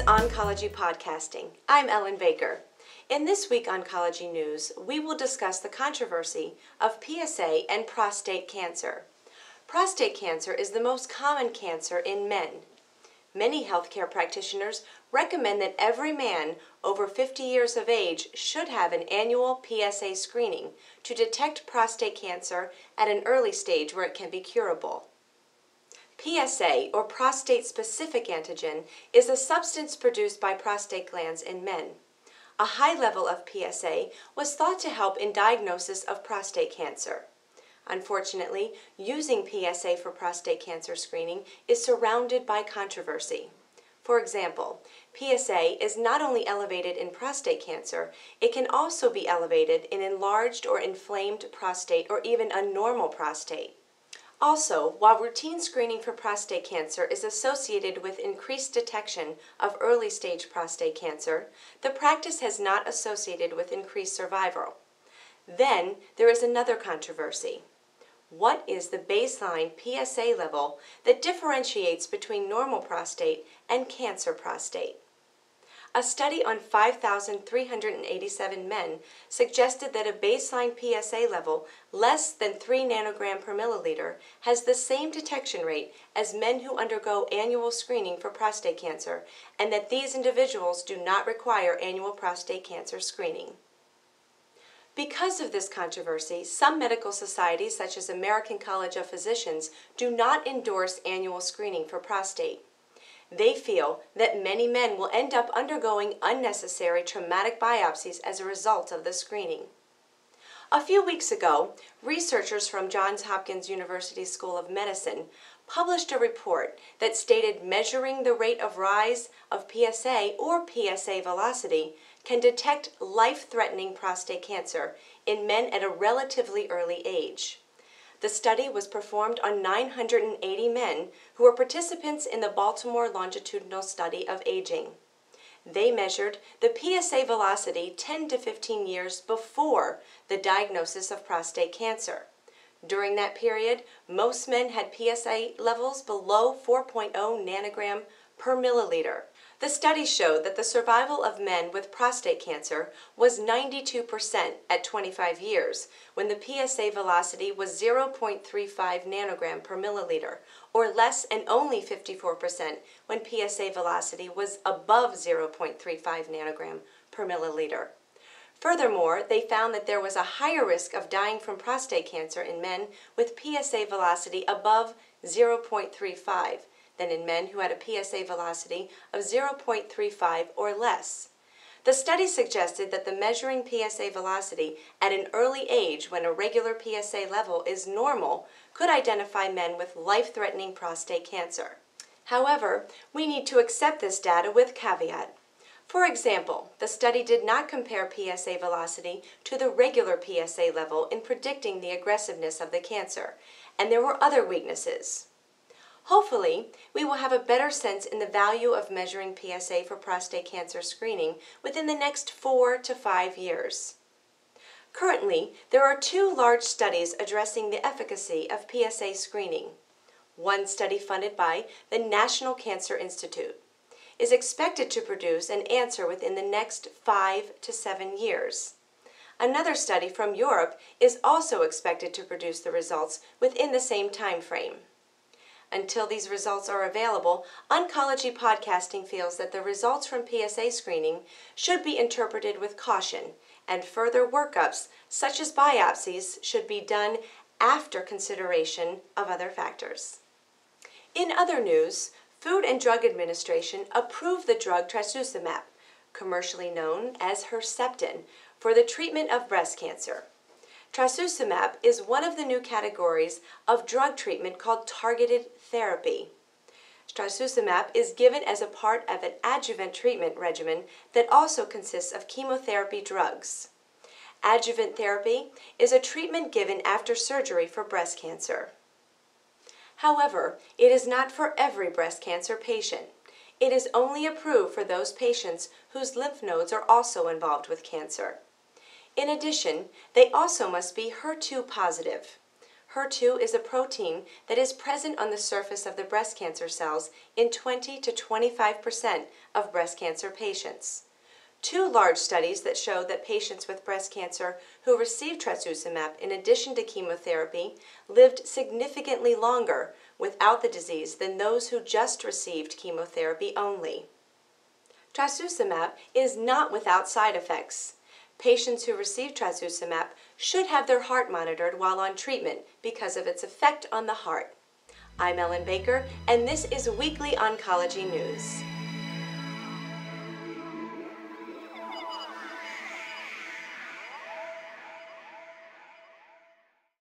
Oncology Podcasting. I'm Ellen Baker. In this week Oncology News, we will discuss the controversy of PSA and prostate cancer. Prostate cancer is the most common cancer in men. Many healthcare practitioners recommend that every man over 50 years of age should have an annual PSA screening to detect prostate cancer at an early stage where it can be curable. PSA, or prostate-specific antigen, is a substance produced by prostate glands in men. A high level of PSA was thought to help in diagnosis of prostate cancer. Unfortunately, using PSA for prostate cancer screening is surrounded by controversy. For example, PSA is not only elevated in prostate cancer, it can also be elevated in enlarged or inflamed prostate or even a normal prostate. Also, while routine screening for prostate cancer is associated with increased detection of early-stage prostate cancer, the practice has not associated with increased survival. Then, there is another controversy. What is the baseline PSA level that differentiates between normal prostate and cancer prostate? A study on 5,387 men suggested that a baseline PSA level less than 3 nanogram per milliliter has the same detection rate as men who undergo annual screening for prostate cancer, and that these individuals do not require annual prostate cancer screening. Because of this controversy, some medical societies, such as American College of Physicians, do not endorse annual screening for prostate. They feel that many men will end up undergoing unnecessary traumatic biopsies as a result of the screening. A few weeks ago, researchers from Johns Hopkins University School of Medicine published a report that stated measuring the rate of rise of PSA or PSA velocity can detect life-threatening prostate cancer in men at a relatively early age. The study was performed on 980 men who were participants in the Baltimore Longitudinal Study of Aging. They measured the PSA velocity 10 to 15 years before the diagnosis of prostate cancer. During that period, most men had PSA levels below 4.0 nanogram per milliliter. The study showed that the survival of men with prostate cancer was 92% at 25 years, when the PSA velocity was 0.35 nanogram per milliliter, or less and only 54% when PSA velocity was above 0.35 nanogram per milliliter. Furthermore, they found that there was a higher risk of dying from prostate cancer in men with PSA velocity above 0.35 than in men who had a PSA velocity of 0.35 or less. The study suggested that the measuring PSA velocity at an early age when a regular PSA level is normal could identify men with life-threatening prostate cancer. However, we need to accept this data with caveat. For example, the study did not compare PSA velocity to the regular PSA level in predicting the aggressiveness of the cancer, and there were other weaknesses. Hopefully, we will have a better sense in the value of measuring PSA for prostate cancer screening within the next 4 to 5 years. Currently, there are 2 large studies addressing the efficacy of PSA screening. One study funded by the National Cancer Institute is expected to produce an answer within the next 5 to 7 years. Another study from Europe is also expected to produce the results within the same time frame. Until these results are available, Oncology Podcasting feels that the results from PSA screening should be interpreted with caution, and further workups, such as biopsies, should be done after consideration of other factors. In other news, Food and Drug Administration approved the drug trastuzumab, commercially known as Herceptin, for the treatment of breast cancer. Trastuzumab is one of the new categories of drug treatment called targeted therapy. Trastuzumab is given as a part of an adjuvant treatment regimen that also consists of chemotherapy drugs. Adjuvant therapy is a treatment given after surgery for breast cancer. However, it is not for every breast cancer patient. It is only approved for those patients whose lymph nodes are also involved with cancer. In addition, they also must be HER2 positive. HER2 is a protein that is present on the surface of the breast cancer cells in 20 to 25% of breast cancer patients. Two large studies that showed that patients with breast cancer who received trastuzumab in addition to chemotherapy lived significantly longer without the disease than those who just received chemotherapy only. Trastuzumab is not without side effects. Patients who receive trastuzumab should have their heart monitored while on treatment because of its effect on the heart. I'm Ellen Baker, and this is Weekly Oncology News.